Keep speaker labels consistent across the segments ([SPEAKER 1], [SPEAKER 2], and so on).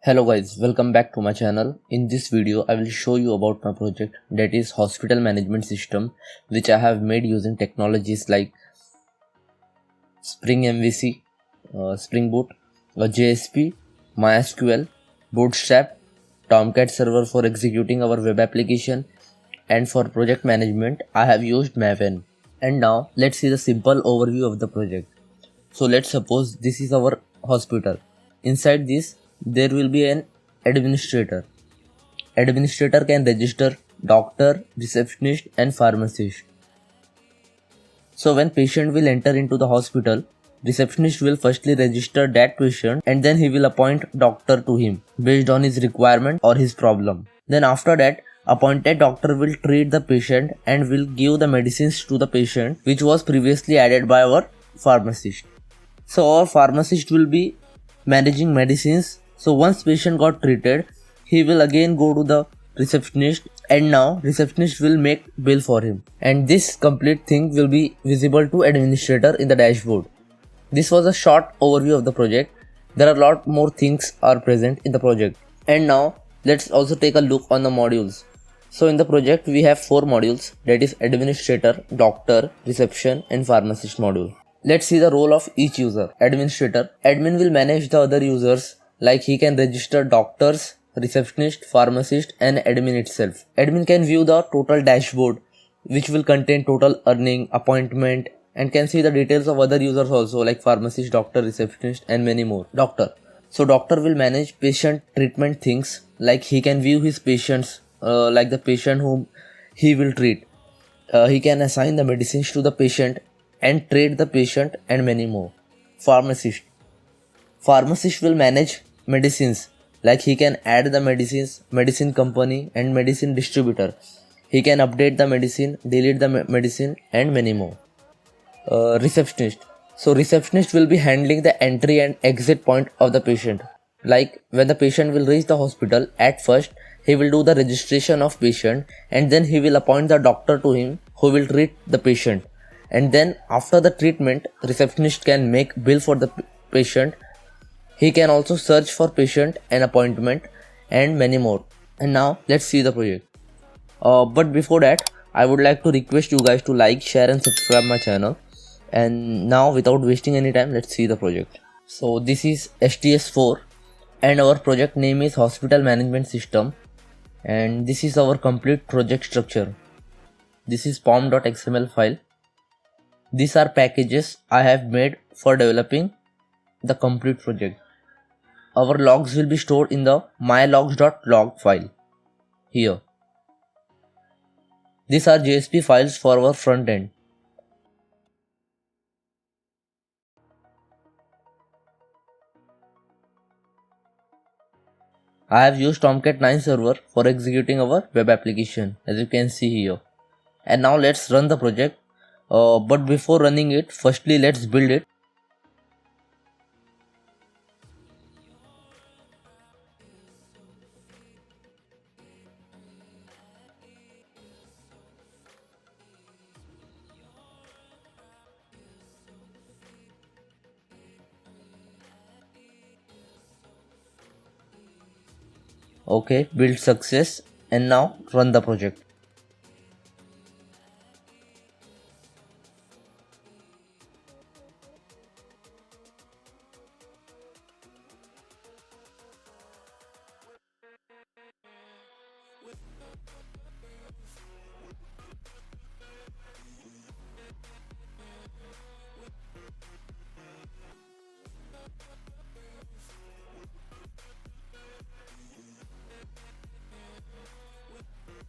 [SPEAKER 1] Hello guys, welcome back to my channel. In this video, I will show you about my project that is hospital management system, which I have made using technologies like Spring MVC, Spring Boot, JSP, MySQL, Bootstrap, Tomcat server for executing our web application, and for project management, I have used Maven. And now let's see the simple overview of the project. So let's suppose this is our hospital. Inside this, there will be an administrator. Administrator can register doctor, receptionist, and pharmacist. So when patient will enter into the hospital, receptionist will firstly register that patient and then he will appoint doctor to him based on his requirement or his problem. Then after that, appointed doctor will treat the patient and will give the medicines to the patient which was previously added by our pharmacist. So our pharmacist will be managing medicines. So once patient got treated, he will again go to the receptionist and now receptionist will make bill for him. And this complete thing will be visible to administrator in the dashboard. This was a short overview of the project. There are a lot more things are present in the project. And now let's also take a look on the modules. So in the project we have 4 modules, that is administrator, doctor, reception and pharmacist module. Let's see the role of each user. Administrator. Admin will manage the other users, like he can register doctors, receptionist, pharmacist and admin itself. Admin can view the total dashboard which will contain total earning, appointment and can see the details of other users also like pharmacist, doctor, receptionist and many more. Doctor. So doctor will manage patient treatment things, like he can view his patients, like the patient whom he will treat. He can assign the medicines to the patient and treat the patient and many more. Pharmacist. Pharmacist will manage medicines, like he can add the medicines, medicine company and medicine distributor. He can update the medicine, delete the medicine and many more. Receptionist. So receptionist will be handling the entry and exit point of the patient. Like when the patient will reach the hospital, at first he will do the registration of patient and then he will appoint the doctor to him who will treat the patient. And then after the treatment, receptionist can make bill for the patient. He can also search for patient and appointment and many more. And now let's see the project. But before that, I would like to request you guys to like, share and subscribe my channel. And now without wasting any time, let's see the project. So this is STS4 and our project name is Hospital Management System. And this is our complete project structure. This is pom.xml file. These are packages I have made for developing the complete project. Our logs will be stored in the mylogs.log file here. These are JSP files for our front end. I have used Tomcat 9 server for executing our web application, as you can see here. And now let's run the project. But before running it, firstly let's build it. Okay, build success, and now run the project.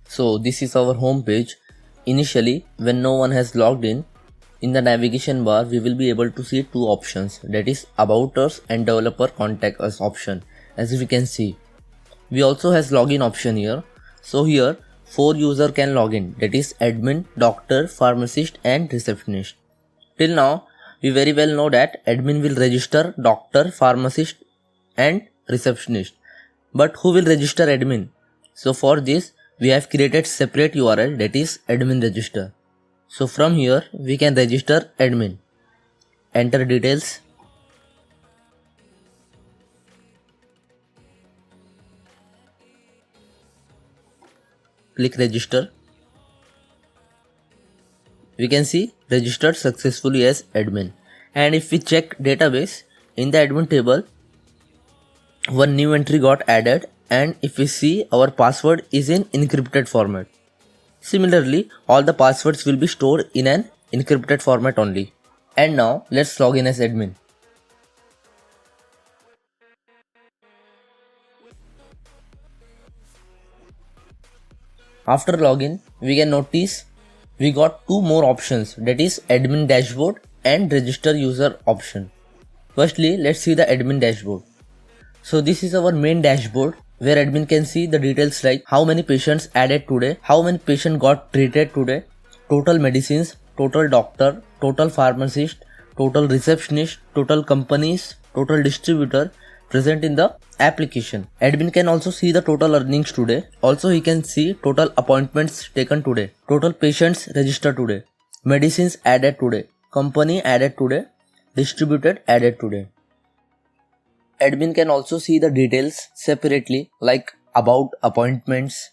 [SPEAKER 1] So this is our home page. Initially, when no one has logged in the navigation bar we will be able to see 2 options, that is about us and developer contact us option. As we can see, we also has login option here. So here 4 user can log in, that is admin, doctor, pharmacist and receptionist. Till now we very well know that admin will register doctor, pharmacist and receptionist. But who will register admin? So for this we have created separate URL, that is admin register. So from here we can register admin. Enter details. click register. We can see registered successfully as admin. And if we check database, in the admin table, one new entry got added, and if we see, our password is in encrypted format. Similarly, all the passwords will be stored in an encrypted format only. And now let's log in as admin. After login, we can notice we got two more options, that is admin dashboard and register user option. Firstly, let's see the admin dashboard. So this is our main dashboard where admin can see the details like how many patients added today, how many patients got treated today, total medicines, total doctor, total pharmacist, total receptionist, total companies, total distributor present in the application. Admin can also see the total earnings today. Also he can see total appointments taken today, total patients registered today, medicines added today, company added today, distributed added today. Admin can also see the details separately like about appointments.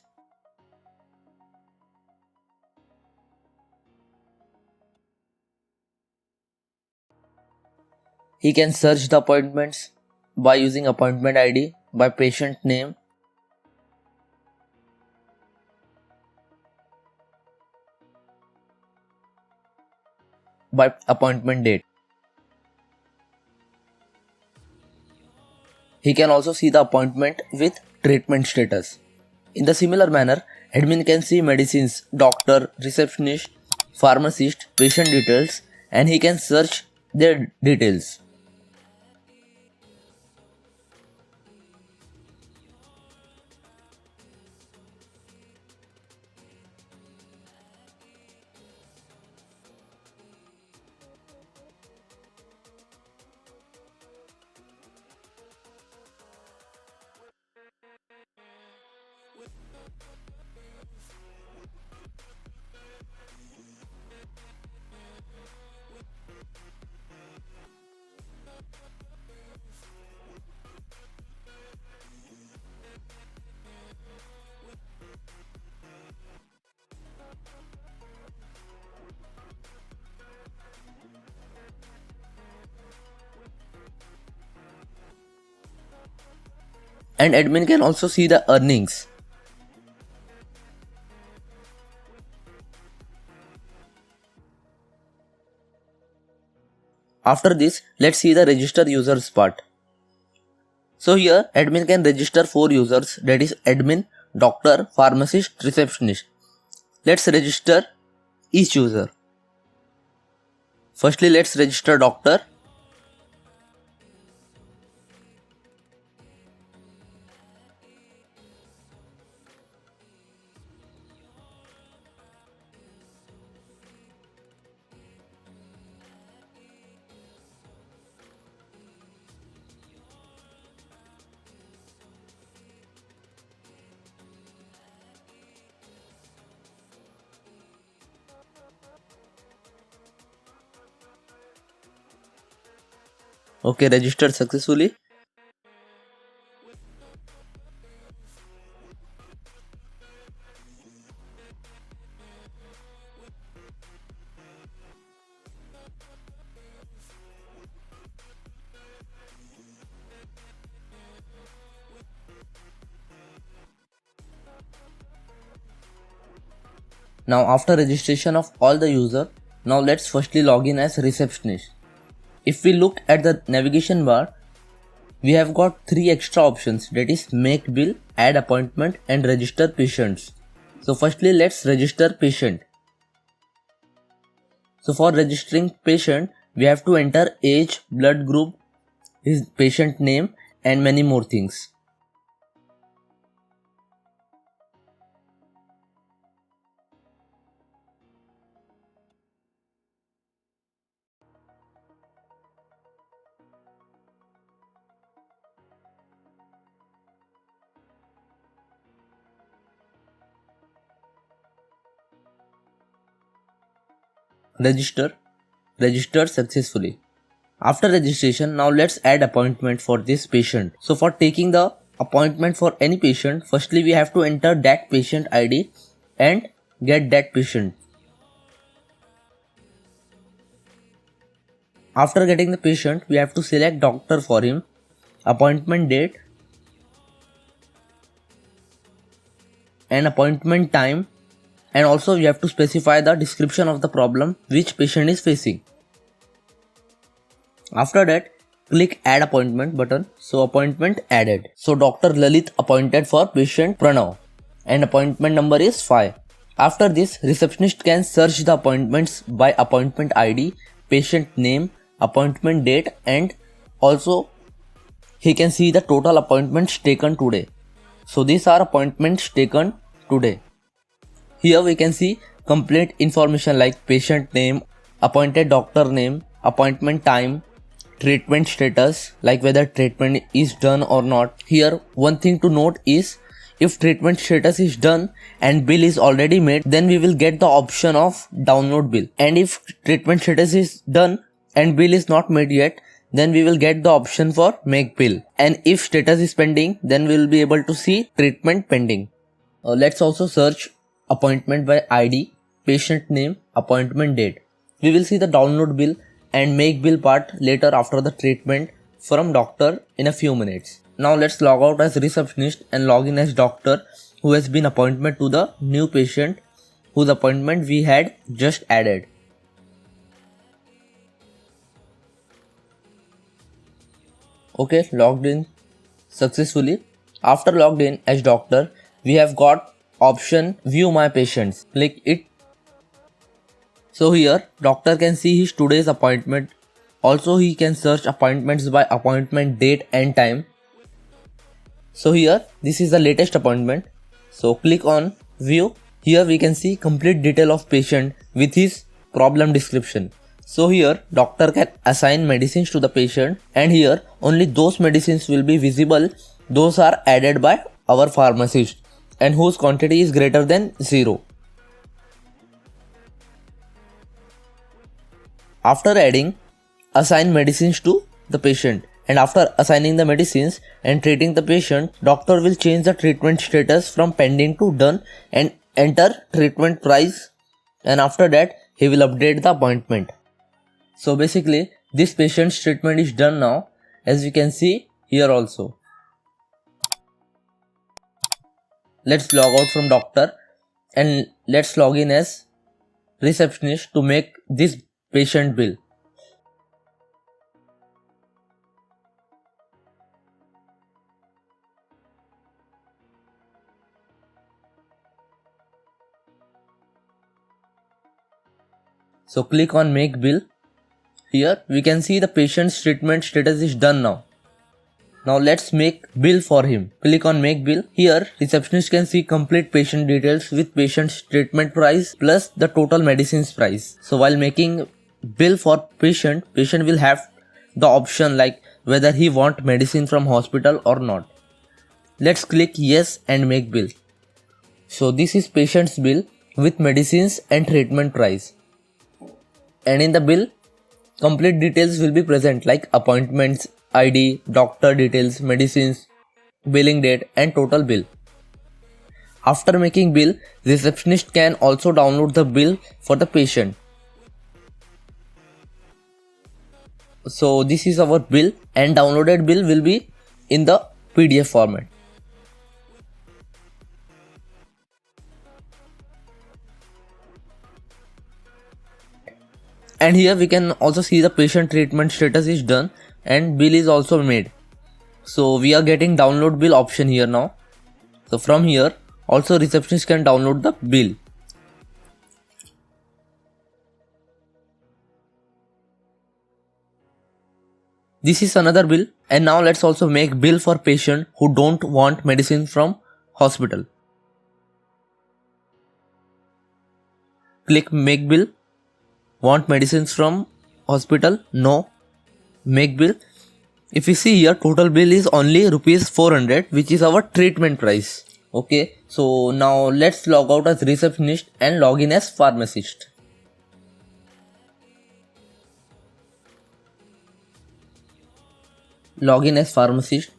[SPEAKER 1] He can search the appointments by using appointment ID, by patient name, by appointment date. He can also see the appointment with treatment status. In the similar manner, admin can see medicines, doctor, receptionist, pharmacist, patient details, and he can search their details. And admin can also see the earnings. After this, let's see the register users part. So here admin can register 4 users, that is admin, doctor, pharmacist, receptionist. Let's register each user. Firstly, let's register doctor. Okay, registered successfully. Now after registration of all the user, now let's firstly log in as receptionist. If we look at the navigation bar, we have got 3 extra options, that is make bill, add appointment and register patients. So firstly let's register patient. So for registering patient, we have to enter age, blood group, his patient name and many more things. Registered successfully. After registration, now let's add appointment for this patient. So for taking the appointment for any patient, firstly we have to enter that patient ID and get that patient. After getting the patient, we have to select doctor for him, appointment date and appointment time, and also we have to specify the description of the problem which patient is facing. After that, click add appointment button. So appointment added. So Dr. Lalit appointed for patient Pranav and appointment number is 5. After this, receptionist can search the appointments by appointment ID, patient name, appointment date, and also he can see the total appointments taken today. So these are appointments taken today. Here we can see complete information like patient name, appointed doctor name, appointment time, treatment status, like whether treatment is done or not. Here one thing to note is, if treatment status is done and bill is already made, then we will get the option of download bill. And if treatment status is done and bill is not made yet, then we will get the option for make bill. And if status is pending, then we will be able to see treatment pending. Let's also search appointment by ID, patient name, appointment date. We will see the download bill and make bill part later after the treatment from doctor in a few minutes. Now let's log out as receptionist and log in as doctor who has been appointed to the new patient whose appointment we had just added. Okay, logged in successfully. After logged in as doctor, we have got option view my patients. Click it. So here doctor can see his today's appointment. Also he can search appointments by appointment date and time. So here this is the latest appointment. So click on view. Here we can see complete detail of patient with his problem description. So here doctor can assign medicines to the patient, and here only those medicines will be visible those are added by our pharmacist and whose quantity is greater than 0. After adding, assign medicines to the patient, and after assigning the medicines and treating the patient, doctor will change the treatment status from pending to done and enter treatment price, and after that he will update the appointment. So basically this patient's treatment is done now, as you can see here also. Let's log out from doctor and let's log in as receptionist to make this patient bill. So click on make bill. Here we can see the patient's treatment status is done now. Now let's make bill for him. Click on make bill. Here receptionist can see complete patient details with patient's treatment price plus the total medicines price. So while making bill for patient will have the option like whether he want medicine from hospital or not. Let's click yes and make bill. So this is patient's bill with medicines and treatment price. And in the bill, complete details will be present like appointments, ID, doctor details, medicines, billing date and total bill. After making bill, receptionist can also download the bill for the patient. So this is our bill, and downloaded bill will be in the PDF format. And here we can also see the patient treatment status is done and bill is also made. So we are getting download bill option here now. So from here also receptionist can download the bill. This is another bill, and now let's also make bill for patient who don't want medicine from hospital. Click make bill. Want medicines from hospital? No. Make bill. If you see here, total bill is only rupees 400, which is our treatment price. Okay, so now let's log out as receptionist and log in as pharmacist. Log in as pharmacist.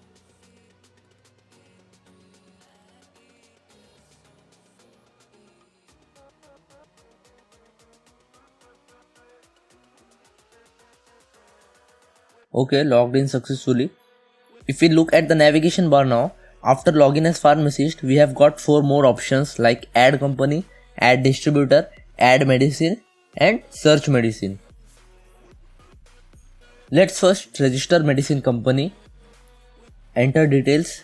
[SPEAKER 1] Okay, logged in successfully. If we look at the navigation bar now, after login as pharmacist, we have got 4 more options like add company, add distributor, add medicine and search medicine. Let's first register medicine company, enter details.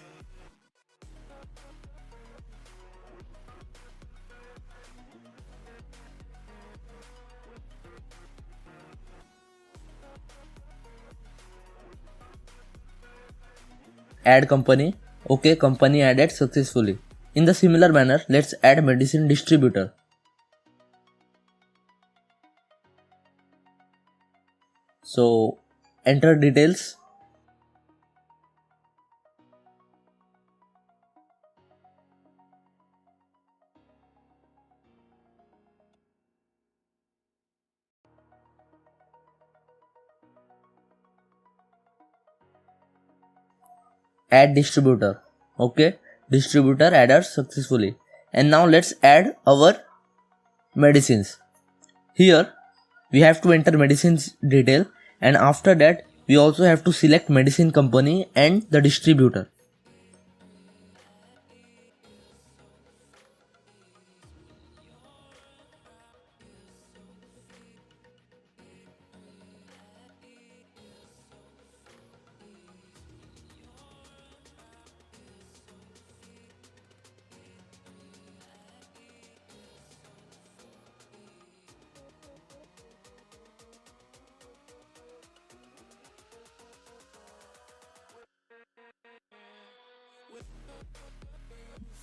[SPEAKER 1] Add company. Okay, company added successfully. In the similar manner, let's add medicine distributor. So enter details. Add distributor. Okay, distributor added successfully. And now let's add our medicines. Here we have to enter medicines detail, and after that we also have to select medicine company and the distributor.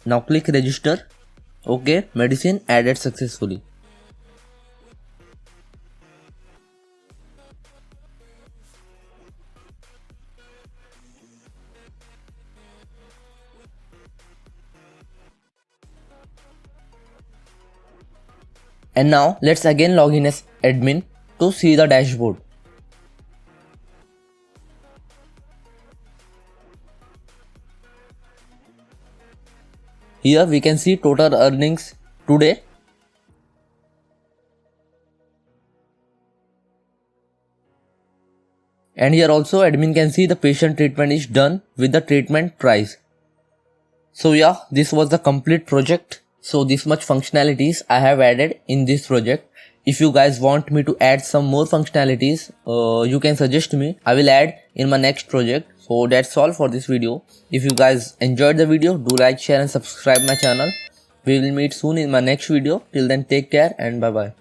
[SPEAKER 1] Now click register. Okay, medicine added successfully. And now let's again log in as admin to see the dashboard. Here we can see total earnings today. And here also admin can see the patient treatment is done with the treatment price. So yeah, this was the complete project. So this much functionalities I have added in this project. If you guys want me to add some more functionalities, you can suggest me. I will add in my next project. So that's all for this video. If you guys enjoyed the video, do like, share and subscribe my channel. We will meet soon in my next video. Till then, take care and bye bye.